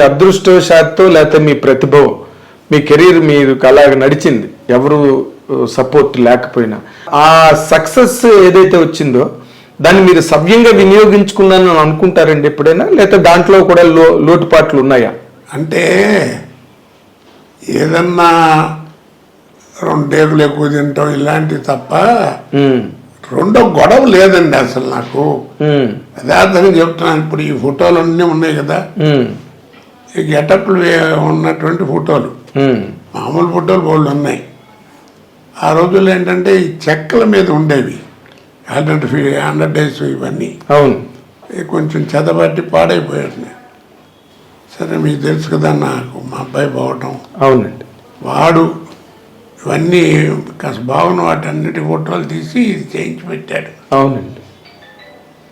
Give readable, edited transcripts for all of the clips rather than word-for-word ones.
అదృష్టవశాత్తు లేకపోతే మీ ప్రతిభ మీ కెరీర్ మీరు అలాగ నడిచింది, ఎవరు సపోర్ట్ లేకపోయినా. ఆ సక్సెస్ ఏదైతే వచ్చిందో దాన్ని మీరు సవ్యంగా వినియోగించుకున్నానని అనుకుంటారండి ఎప్పుడైనా, లేకపోతే దాంట్లో కూడా లోటుపాట్లు ఉన్నాయా? అంటే ఏదన్నా రెండేగులు ఎక్కువ తింటాం ఇలాంటివి తప్ప రెండో గొడవ లేదండి అసలు నాకు. యథార్థంగా చెప్తున్నాను. ఇప్పుడు ఈ ఫోటోలు అన్నీ ఉన్నాయి కదా, ఈ గెటప్లు ఉన్నటువంటి ఫోటోలు, మామూలు ఫోటోలు బోళ్ళు ఉన్నాయి. ఆ రోజుల్లో ఏంటంటే ఈ చెక్కల మీద ఉండేవి 100 డేస్ ఇవన్నీ. అవును, కొంచెం చెదబట్టి పాడైపోయాడు. సరే మీకు తెలుసు కదా, నాకు మా అబ్బాయి పోవటం. అవునండి. వాడు ఇవన్నీ కాస్త బాగున్న వాటన్నిటి ఫోటోలు తీసి ఇది చేయించి పెట్టాడు. అవునండి.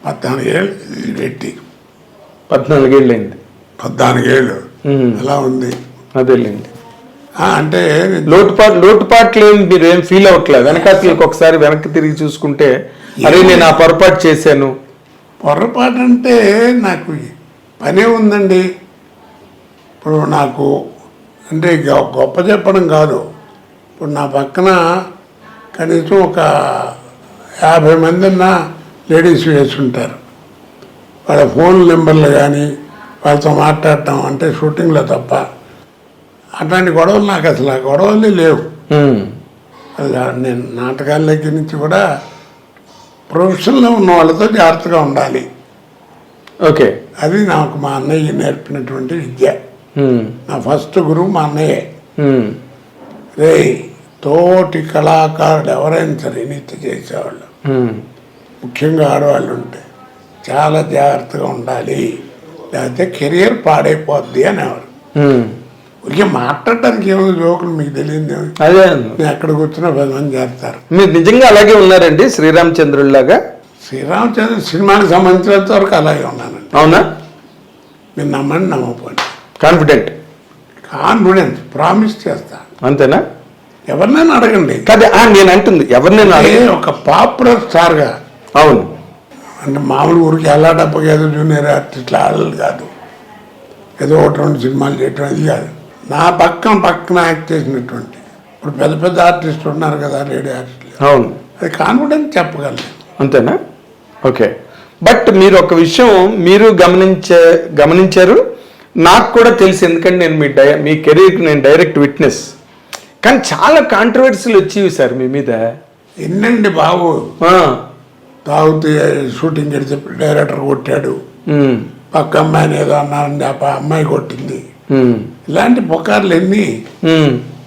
14 ఏళ్ళు ఇది పెట్టి 14 ఏళ్ళైంది. 14 ఏళ్ళు అలా ఉంది. అదేలేండి. అంటే లోటుపాట్లు మీరు ఏం ఫీల్ అవ్వట్లేదు? వెనకాతలకు ఒకసారి వెనక్కి తిరిగి చూసుకుంటే అరే నేను ఆ పొరపాటు చేశాను. పొరపాటు అంటే నాకు పనే ఉందండి. ఇప్పుడు నాకు అంటే గొప్ప చెప్పడం కాదు. ఇప్పుడు నా పక్కన కనీసం ఒక 50 మంది లేడీస్ వేసుంటారు. వాళ్ళ ఫోన్ నెంబర్లు కానీ వాళ్ళతో మాట్లాడటం అంటే షూటింగ్లో తప్ప అట్లాంటి గొడవలు నాకు అసలు ఆ గొడవలే లేవు. నేను నాటకాల దగ్గర నుంచి కూడా ప్రొఫెషన్లో ఉన్న వాళ్ళతో జాగ్రత్తగా ఉండాలి. ఓకే, అది నాకు మా అన్నయ్య నేర్పినటువంటి విద్య. నా ఫస్ట్ గురువు మా అన్నయ్యే. రే తోటి కళాకారుడు ఎవరైనా సరే నిత్య చేసేవాళ్ళు, ముఖ్యంగా ఆడవాళ్ళు ఉంటే చాలా జాగ్రత్తగా ఉండాలి, లేకపోతే కెరియర్ పాడైపోద్ది అనేవారు. ఊరికే మాట్లాడటానికి ఏమో జోకులు మీకు తెలియదు. అదే నేను ఎక్కడ కూర్చున్నా 10 మంది చేస్తారు. మీరు నిజంగా అలాగే ఉన్నారండి శ్రీరామచంద్రుడిలాగా? శ్రీరామచంద్ర సినిమాకి సంబంధించినంత వరకు అలాగే ఉన్నానండి. అవునా? మీరు నమ్మండి నమ్మకపోండి. కాన్ఫిడెన్స్ ప్రామిస్ చేస్తా. అంతేనా? ఎవరినైనా అడగండి. కదా నేను అంటుంది, ఎవరినైనా ఒక పాపులర్ స్టార్గా. అవును, అంటే మామూలు ఊరికి ఎలా డబ్బగా ఏదో జూనియర్ ఆర్టిస్టులు ఆడలు కాదు, ఏదో 1-2 సినిమాలు చేయటం అది కాదు. నా పక్కన యాక్ట్ చేసినటువంటి ఇప్పుడు పెద్ద పెద్ద ఆర్టిస్టులు ఉన్నారు కదా, రేడియో ఆర్టిస్టులు. అవును, అది కాన్ఫిడెన్స్ చెప్పగలను. అంతేనా? ఓకే. బట్ మీరు ఒక విషయం మీరు గమనించారు, నాకు కూడా తెలుసు. ఎందుకంటే నేను మీ కెరీర్కి నేను డైరెక్ట్ విట్నెస్. కానీ చాలా కాంట్రవర్సీలు వచ్చేవి సార్ మీ మీద. ఎన్నండి బాబు, తాగుతూ షూటింగ్ చేస్తే డైరెక్టర్ కొట్టాడు, పక్క అమ్మాయిని ఏదో అన్నారండి, ఆ అమ్మాయి కొట్టింది. ఇలాంటి పుకార్లు ఎన్ని.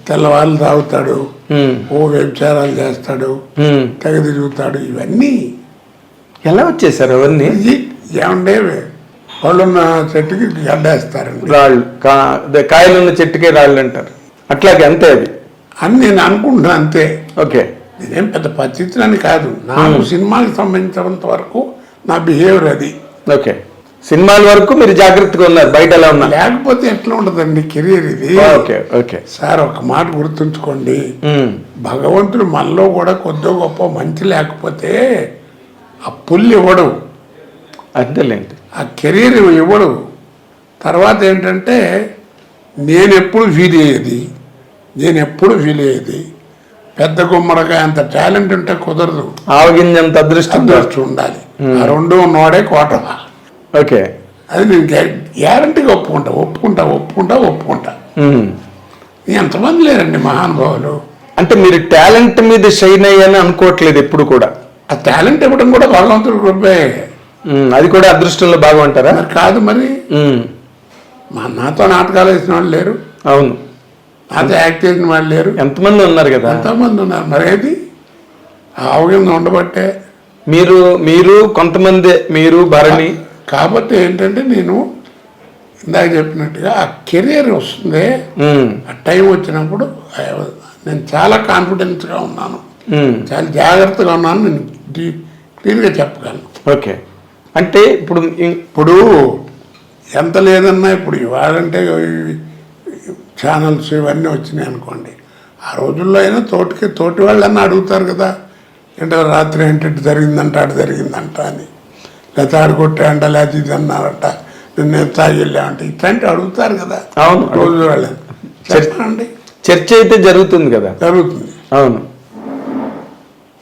తెల్లవాళ్ళు తాగుతాడు, ఓ వ్యభిచారాలు చేస్తాడు, తెగ తిరుగుతాడు. ఇవన్నీ ఎలా వచ్చేసారు అవన్నీ? ఏమండే వాళ్ళున్న చెట్టుకి గడ్డేస్తారండి, రాళ్ళు. కాయలున్న చెట్టుకే రాళ్ళు అంటారు. అట్లాగే అంతే అది అని నేను అనుకుంటున్నాను. అంతే. ఓకే, నేనేం పెద్ద పద్ధతిని కాదు. నాకు సినిమాకి సంబంధించినంత వరకు నా బిహేవియర్ అది. ఓకే, సినిమాల వరకు మీరు జాగ్రత్తగా ఉన్నారు, బయట ఎలా ఉన్నారు. లేకపోతే ఎట్లా ఉంటుందండి కెరీర్ ఇది. ఓకే ఓకే సార్, ఒక మాట గుర్తుంచుకోండి, భగవంతుడు మనలో కూడా కొద్దో గొప్ప మంచి లేకపోతే ఆ పుల్లు ఇవ్వడు, అంతేలేండి, ఆ కెరీర్ ఇవ్వడు. తర్వాత ఏంటంటే నేను ఎప్పుడు ఫీల్ అయ్యేది పెద్ద గుమ్మడికాయ అంత టాలెంట్ ఉంటే కుదరదు, ఆవగింజంత అదృష్టం ఉండాలి. ఆ 2 ఉన్నవాడే కోట. ఓకే, అది నేను గ్యారంటీగా ఒప్పుకుంటా. ఎంతమంది లేరండి మహానుభావులు. అంటే మీరు టాలెంట్ మీద షైన్ అయ్యాని అనుకోవట్లేదు ఎప్పుడు కూడా? ఆ టాలెంట్ ఇవ్వడం కూడా భగవంతుడి కృపే. అది కూడా అదృష్టంలో భాగం అంటారా? కాదు మరి. నాతో నాటకాలు వేసిన వాళ్ళు లేరు. అవును, నాతో యాక్ట్ చేసిన వాళ్ళు లేరు. ఎంతమంది ఉన్నారు కదా, ఎంతమంది ఉన్నారు. మరి ఏది ఆవగింద ఉండబట్టే మీరు కొంతమంది, మీరు భరణి. కాబట్టి ఏంటంటే నేను ఇందాక చెప్పినట్టుగా ఆ కెరీర్ వస్తుంది, ఆ టైం వచ్చినప్పుడు నేను చాలా కాన్ఫిడెన్స్గా ఉన్నాను, చాలా జాగ్రత్తగా ఉన్నాను, నేను క్లీన్గా చెప్పగలను. ఓకే, అంటే ఇప్పుడు ఎంత లేదన్నా ఇప్పుడు ఇవాళంటే ఛానల్స్ ఇవన్నీ వచ్చినాయి అనుకోండి, ఆ రోజుల్లో అయినా తోటి వాళ్ళన్నా అడుగుతారు కదా, ఏంటో రాత్రి ఏంటంటే జరిగిందంట, అటు జరిగిందంట అని, లేకపోతే ఆడు కొట్టాడంట, లేకపోతే ఇది అన్నారట, నేను తాగిళ్ళామంటే ఇట్లాంటివి అడుగుతారు కదా అవును. రోజు వాళ్ళని చెప్పండి, చర్చ అయితే జరుగుతుంది కదా. జరుగుతుంది. అవును.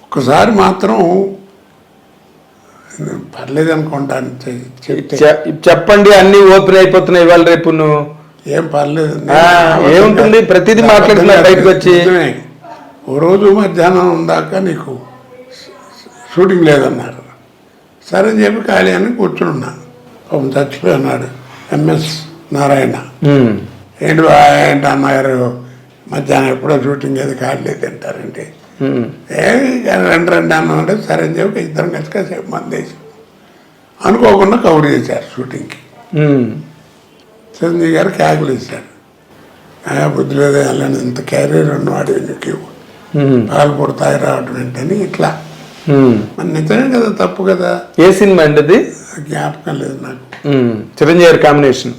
ఒకసారి మాత్రం పర్లేదు అనుకుంటాను చెప్తే చెప్పండి, అన్ని ఓపెన్ అయిపోతున్నాయి ఇవాళ రేపు. నువ్వు ఏం పర్లేదు, ఏముంటుంది, ప్రతిదీ మాట్లాడుతున్నా బయటకు వచ్చి. ఓ రోజు మధ్యాహ్నం దాకా నీకు షూటింగ్ లేదన్నారు. సరే అని చెప్పి ఖాళీ అని కూర్చున్నా. పాపం చచ్చిపోయినాడు ఎంఎస్ నారాయణ. ఏంటి అన్నగారు మధ్యాహ్నం ఎప్పుడో షూటింగ్ ఏది ఖాళీ తింటారంటే రెండు అన్నామంటే సరే అని చెప్పి ఇద్దరం కలిసి కాసేపు మందేసి అనుకోకుండా కవర్ చేశారు షూటింగ్కి. చిరంజీవి గారు క్యాకులు ఇచ్చారు. బుద్ధి లేదు వెళ్ళని ఇంత క్యారియర్ ఉన్నవాడు నీకు పాలు పుడతాయి రావడం ఏంటని ఇట్లా. మన నిజమే కదా, తప్పు కదా. ఏ సినిమా అండి అది? జ్ఞాపకం లేదు నాకు. చిరంజీవి గారి కాంబినేషన్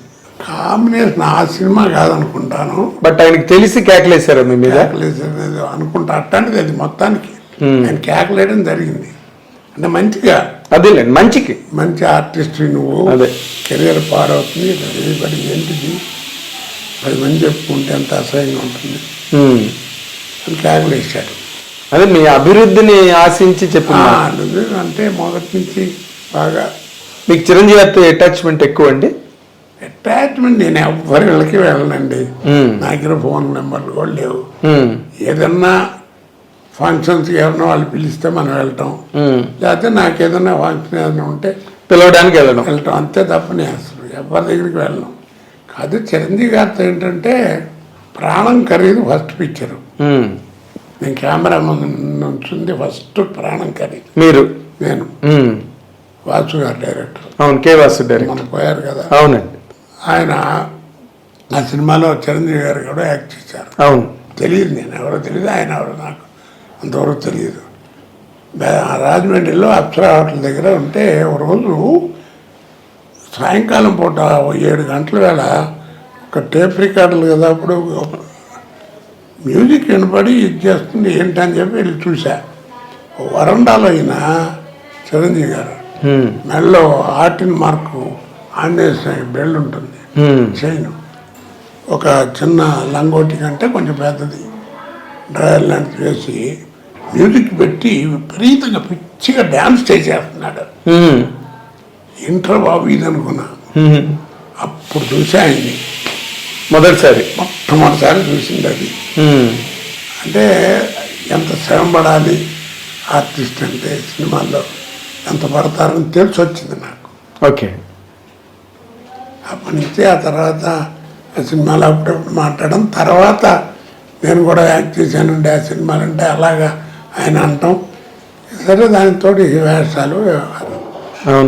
ఆ సినిమా కాదనుకుంటాను. బట్ ఆయనకి తెలిసి కేకలేసారా మీ మీద? కేకలేసేది అనుకుంటా. అట్లాంటిది అది మొత్తానికి ఆయన కేకలేయడం జరిగింది. అంటే మంచిగా, అదే మంచికి, మంచి ఆర్టిస్ట్ నువ్వు, అదే కెరియర్ పాడవుతుంది, బడి ఏంటిది 10 మంది చెప్పుకుంటే ఎంత అసహ్యంగా ఉంటుంది అని కేకలేసాడు. అదే మీ అభివృద్ధిని ఆశించి చెప్పిన అంటే మొదటి నుంచి బాగా. మీకు చిరంజీవి గారితో అటాచ్మెంట్ ఎక్కువ అండి? అటాచ్మెంట్ నేను ఎవ్వరి ఇళ్ళకి వెళ్ళనండి. నా దగ్గర ఫోన్ నెంబర్లు కూడా లేవు. ఏదన్నా ఫంక్షన్స్ ఎవరినో వాళ్ళు పిలిస్తే మనం వెళ్ళటం, లేకపోతే నాకు ఏదన్నా ఫంక్షన్ ఏదైనా ఉంటే పిలవడానికి వెళ్ళటం అంతే తప్ప నేను అసలు ఎవరి దగ్గరికి వెళ్ళను. కాదు, చిరంజీవి గారితో ఏంటంటే ప్రాణం ఖరీదు ఫస్ట్ పిక్చరు. నేను కెమెరా ముందు నుంచింది ఫస్ట్ ప్రాణం ఖరీదు. మీరు? నేను. వాసు గారు డైరెక్టర్. అవును, కే వాసు డైరెక్టర్. మనం పోయారు కదా. అవునండి. ఆయన ఆ సినిమాలో చిరంజీవి గారు కూడా యాక్ట్ చేశారు. అవును. తెలియదు, నేను ఎవరో తెలియదు, ఆయన ఎవరో నాకు అంతవరకు తెలియదు. రాజమండ్రిలో అప్సరా హోటల్ దగ్గర ఉంటే ఒక రోజు సాయంకాలం పూట 7 గంటల వేళ ఒక టేప్ రికార్డులు కదా అప్పుడు మ్యూజిక్ వినపడి ఇది చేస్తుంది ఏంటని చెప్పి వెళ్ళి చూసా. వరండాలో అయిన చిరంజీవి గారు మెడలో ఆర్టిన్ మార్కు ఆంజనేయ బెల్ట్ ఉంటుంది, చైన్, ఒక చిన్న లంగోటి కంటే కొంచెం పెద్దది డ్రైవర్ లాంటిది వేసి మ్యూజిక్ పెట్టి విపరీతంగా పిచ్చిగా డ్యాన్స్ చేసేస్తున్నాడు. ఇంటర్ బాబు ఇది అనుకున్నా. అప్పుడు చూసా ఆయన్ని మొట్టమొదటిసారి చూసింది అది. అంటే ఎంత శ్రమ పడాలి ఆర్టిస్ట్ అంటే, సినిమాల్లో ఎంత పడతారని తెలిసి వచ్చింది నాకు. ఓకే. అప్పటి నుంచి ఆ తర్వాత ఆ సినిమాలో అప్పుడప్పుడు మాట్లాడడం, తర్వాత నేను కూడా యాక్ట్ చేశానండి ఆ సినిమాలంటే అలాగా ఆయన అంటాం. సరే దానితోటి వేషాలు వ్యవహారం. అవును.